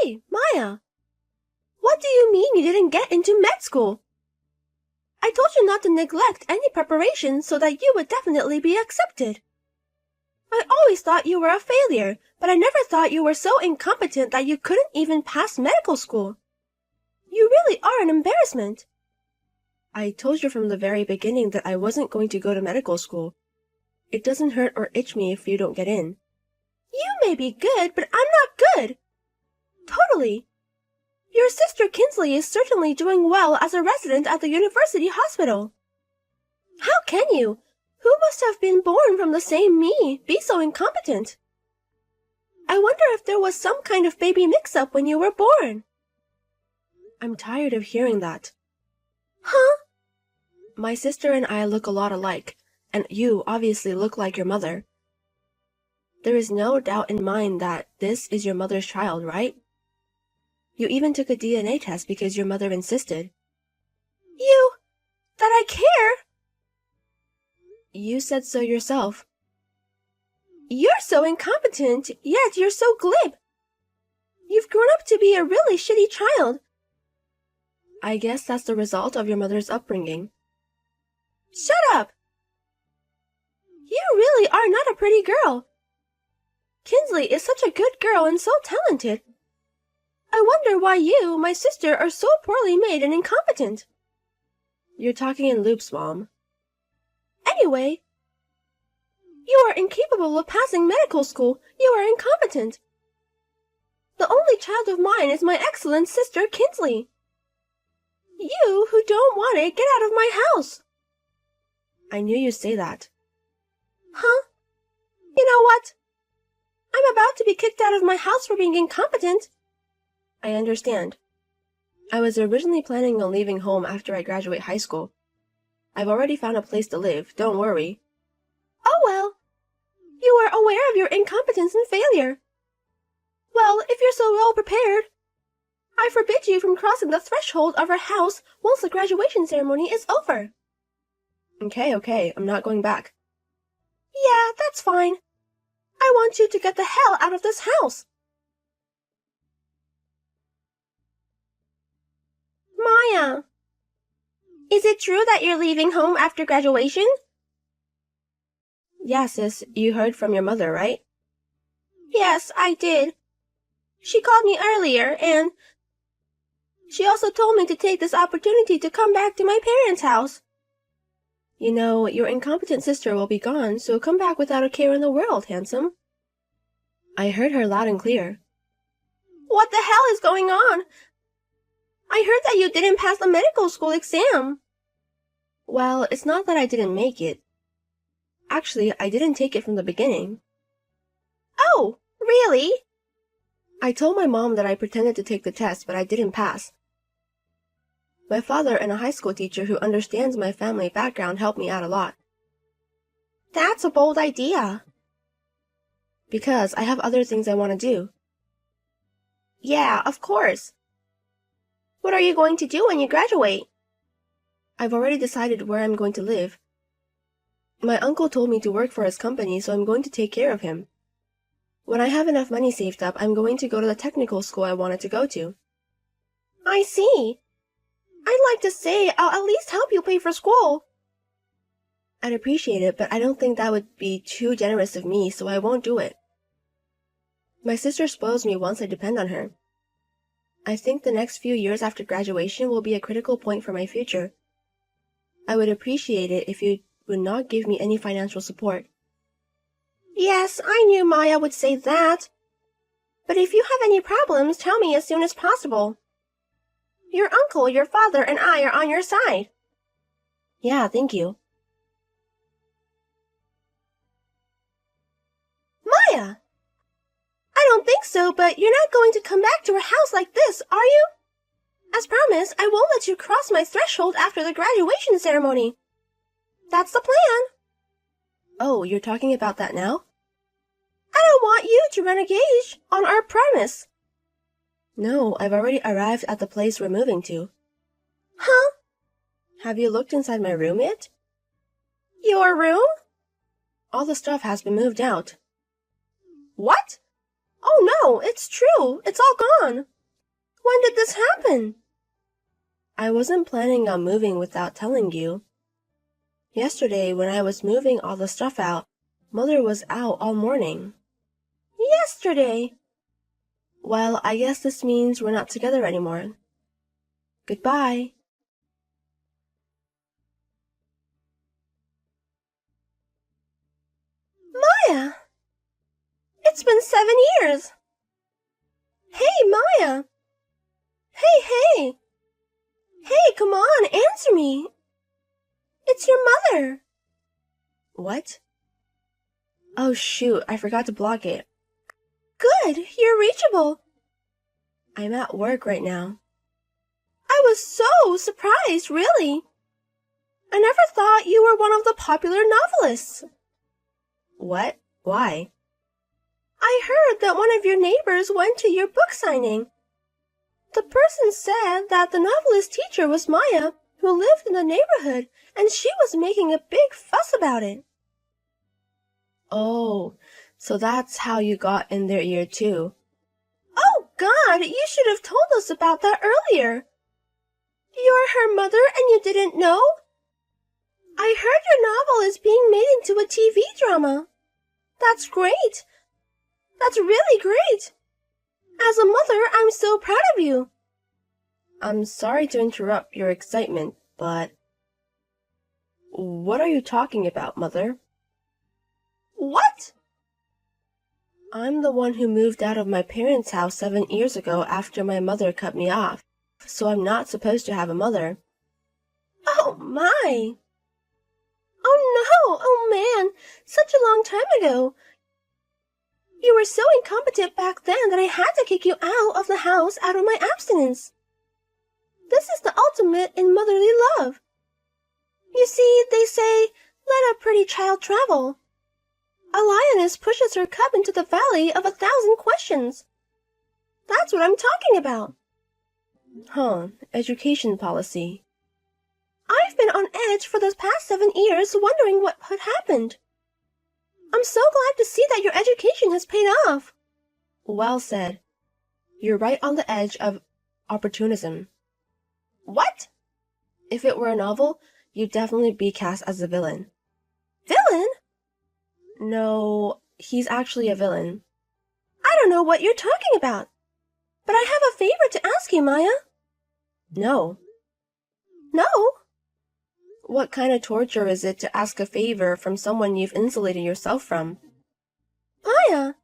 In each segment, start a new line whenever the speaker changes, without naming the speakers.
Hey, Maya! What do you mean you didn't get into med school? I told you not to neglect any preparation so that you would definitely be accepted. I always thought you were a failure, but I never thought you were so incompetent that you couldn't even pass medical school. You really are an embarrassment. I told you from the very beginning that I wasn't going to go to medical school. It doesn't hurt or itch me if you don't get in. You may be good, but I'm not good. Totally. Your sister Kinsley is certainly doing well as a resident at the university hospital. How can you, who must have been born from the same me, be so incompetent? I wonder if there was some kind of baby mix-up when you were born. I'm tired of hearing that. Huh? My sister and I look a lot alike, and you obviously look like your mother. There is no doubt in mind that this is your mother's child, right? You even took a DNA test because your mother insisted. That I care? You said so yourself. You're so incompetent, yet you're so glib. You've grown up to be a really shitty child. I guess that's the result of your mother's upbringing. Shut up! You really are not a pretty girl. Kinsley is such a good girl and so talented. I wonder why you, my sister, are so poorly made and incompetent. You're talking in loops, Mom. Anyway, you are incapable of passing medical school. You are incompetent. The only child of mine is my excellent sister, Kinsley. You who don't want it, get out of my house. I knew you'd say that. Huh? You know what? I'm about to be kicked out of my house for being incompetent. I understand. I was originally planning on leaving home after I graduate high school. I've already found a place to live, don't worry. Oh well. You are aware of your incompetence and failure. Well, if you're so well prepared, I forbid you from crossing the threshold of our house once the graduation ceremony is over. Okay, I'm not going back. Yeah, that's fine. I want you to get the hell out of this house. Maya, is it true that you're leaving home after graduation? Yeah, sis, you heard from your mother, right? Yes, I did. She called me earlier, and she also told me to take this opportunity to come back to my parents' house. You know, your incompetent sister will be gone, so come back without a care in the world, handsome. I heard her loud and clear. What the hell is going on? I heard that you didn't pass the medical school exam. Well, it's not that I didn't make it. Actually, I didn't take it from the beginning. Oh, really? I told my mom that I pretended to take the test, but I didn't pass. My father and a high school teacher who understands my family background helped me out a lot. That's a bold idea. Because I have other things I want to do. Yeah, of course. What are you going to do when you graduate? I've already decided where I'm going to live. My uncle told me to work for his company, so I'm going to take care of him. When I have enough money saved up, I'm going to go to the technical school I wanted to go to. I see. I'd like to say I'll at least help you pay for school. I'd appreciate it, but I don't think that would be too generous of me, so I won't do it. My sister spoils me once I depend on her. I think the next few years after graduation will be a critical point for my future. I would appreciate it if you would not give me any financial support. Yes, I knew Maya would say that. But if you have any problems, tell me as soon as possible. Your uncle, your father, and I are on your side. Yeah, thank you. Maya! I don't think so, but you're not going to come back to our house like this, are you? As promised, I won't let you cross my threshold after the graduation ceremony. That's the plan. Oh, you're talking about that now? I don't want you to renegade on our promise. No, I've already arrived at the place we're moving to. Huh? Have you looked inside my room yet? Your room? All the stuff has been moved out. What? Oh no, it's true. It's all gone. When did this happen? I wasn't planning on moving without telling you. Yesterday, when I was moving all the stuff out, Mother was out all morning. Yesterday? Well, I guess this means we're not together anymore. Goodbye. Maya! It's been 7 years! Hey, Maya! Hey! Hey, come on, answer me! It's your mother! What? Oh shoot, I forgot to block it. Good, you're reachable. I'm at work right now. I was so surprised, really. I never thought you were one of the popular novelists. What? Why? I heard that one of your neighbors went to your book signing. The person said that the novelist teacher was Maya, who lived in the neighborhood, and she was making a big fuss about it. Oh, so that's how you got in their ear too. Oh God, you should have told us about that earlier. You're her mother and you didn't know? I heard your novel is being made into a TV drama. That's great. That's really great. As a mother, I'm so proud of you. I'm sorry to interrupt your excitement, but... What are you talking about, Mother? What? I'm the one who moved out of my parents' house 7 years ago after my mother cut me off, so I'm not supposed to have a mother. Oh, my! Oh, no! Oh, man! Such a long time ago! You were so incompetent back then that I had to kick you out of the house out of my abstinence. This is the ultimate in motherly love. You see, they say, let a pretty child travel. A lioness pushes her cub into the valley of 1,000 questions. That's what I'm talking about. Huh, education policy. I've been on edge for the past 7 years wondering what had happened. I'm so glad to see that your education has paid off. Well said. You're right on the edge of opportunism. What? If it were a novel, you'd definitely be cast as a villain. Villain? No, he's actually a villain. I don't know what you're talking about. But I have a favor to ask you, Maya. No. No? What kind of torture is it to ask a favor from someone you've insulated yourself from? Maya,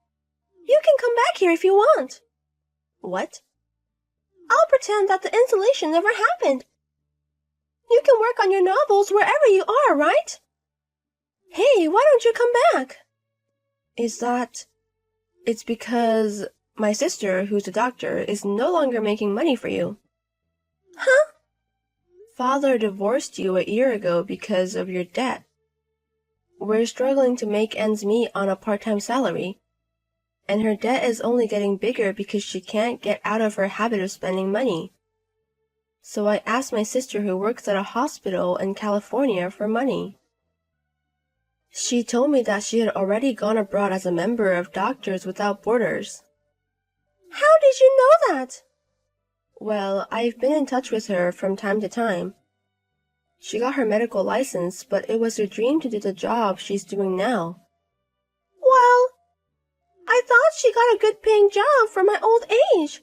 you can come back here if you want. What? I'll pretend that the insulation never happened. You can work on your novels wherever you are, right? Hey, why don't you come back? It's because my sister, who's a doctor, is no longer making money for you. Huh? Father divorced you a year ago because of your debt. We're struggling to make ends meet on a part-time salary, and her debt is only getting bigger because she can't get out of her habit of spending money. So I asked my sister who works at a hospital in California for money. She told me that she had already gone abroad as a member of Doctors Without Borders. How did you know that? Well, I've been in touch with her from time to time. She got her medical license, but it was her dream to do the job she's doing now. Well, I thought she got a good-paying job for my old age.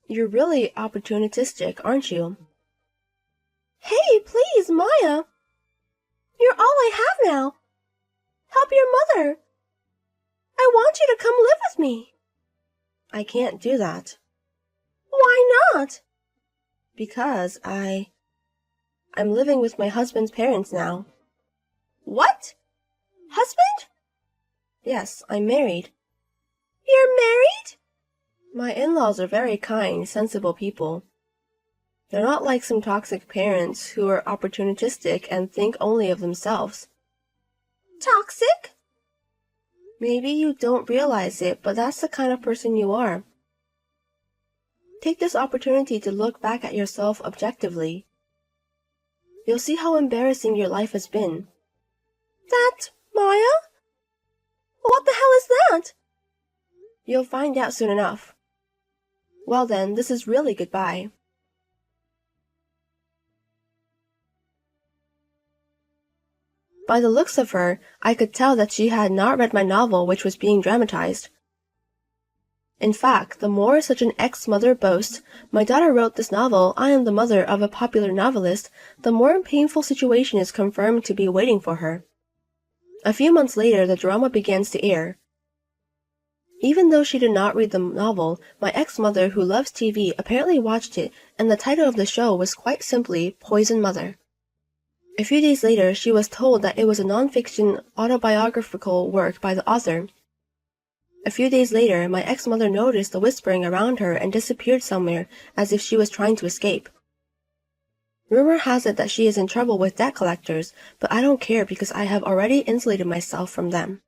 You're really opportunistic, aren't you? Hey, please, Maya. You're all I have now. Help your mother. I want you to come live with me. I can't do that. Why not? Because I'm living with my husband's parents now. What? Husband? Yes, I'm married. You're married? My in-laws are very kind, sensible people. They're not like some toxic parents who are opportunistic and think only of themselves. Toxic? Maybe you don't realize it, but that's the kind of person you are. Take this opportunity to look back at yourself objectively. You'll see how embarrassing your life has been. That, Maya? What the hell is that? You'll find out soon enough. Well then, this is really goodbye. By the looks of her, I could tell that she had not read my novel which was being dramatized. In fact, the more such an ex-mother boasts, "My daughter wrote this novel, I am the mother of a popular novelist," the more painful situation is confirmed to be waiting for her. A few months later, the drama begins to air. Even though she did not read the novel, my ex-mother who loves TV apparently watched it, and the title of the show was quite simply Poison Mother. A few days later, she was told that it was a non-fiction autobiographical work by the author. A few days later, my ex-mother noticed the whispering around her and disappeared somewhere as if she was trying to escape. Rumor has it that she is in trouble with debt collectors, but I don't care because I have already insulated myself from them.